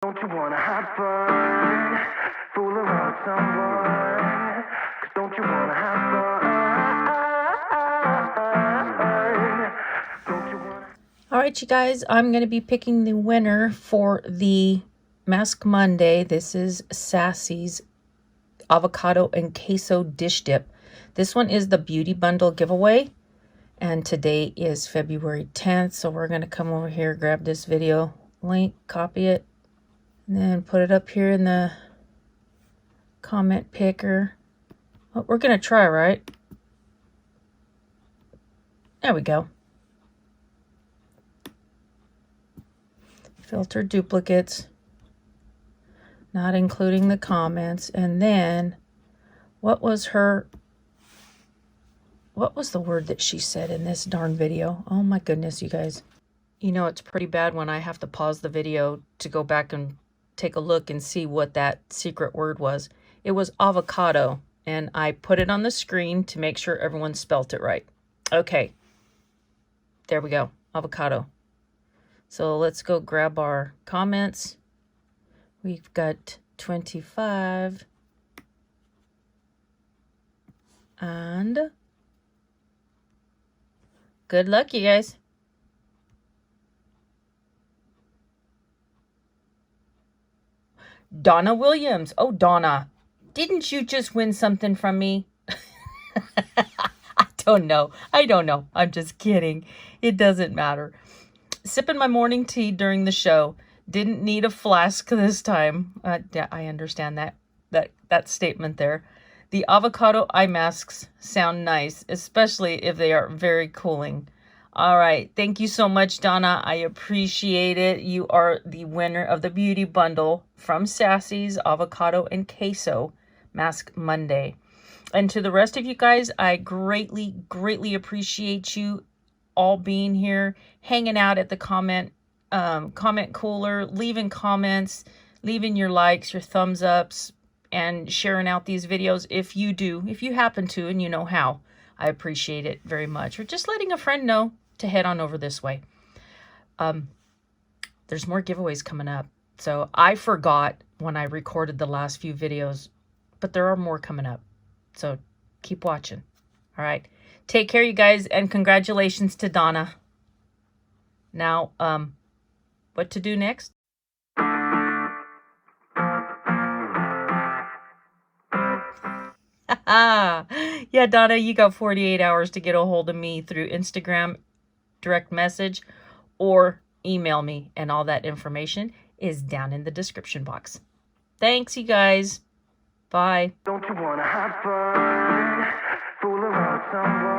Don't you wanna have fun? Fool around with someone? 'Cause don't you wanna have fun? Don't you wanna... All right, you guys, I'm going to be picking the winner for the Mask Monday. This is Sassy's avocado and queso dish dip. This one is the beauty bundle giveaway, and today is February 10th. So we're going to come over here, grab this video link, copy it, and then put it up here in the comment picker. Oh, we're going to try, right? There we go. Filter duplicates, not including the comments. And then what was the word that she said in this darn video? Oh my goodness, you guys. You know, it's pretty bad when I have to pause the video to go back and take a look and see what that secret word was. It was avocado, and I put it on the screen to make sure everyone spelt it right. Okay, there we go, avocado. So let's go grab our comments. We've got 25. And good luck, you guys. Donna Williams. Oh, Donna, didn't you just win something from me? I don't know. I'm just kidding. It doesn't matter. Sipping my morning tea during the show. Didn't need a flask this time. Yeah, I understand that statement there. The avocado eye masks sound nice, especially if they are very cooling. All right. Thank you so much, Donna. I appreciate it. You are the winner of the beauty bundle from Sassy's Avocado and Queso Mask Monday. And to the rest of you guys, I greatly, greatly appreciate you all being here, hanging out at the comment cooler, leaving comments, leaving your likes, your thumbs ups, and sharing out these videos if you happen to, and you know how. I appreciate it very much. Or just letting a friend know to head on over this way. There's more giveaways coming up. So I forgot when I recorded the last few videos, but there are more coming up. So keep watching. All right. Take care, you guys, and congratulations to Donna. Now, what to do next? Yeah, Donna, you got 48 hours to get a hold of me through Instagram, direct message, or email me, and all that information is down in the description box. Thanks, you guys. Bye. Don't you wanna have fun? Fool around with someone?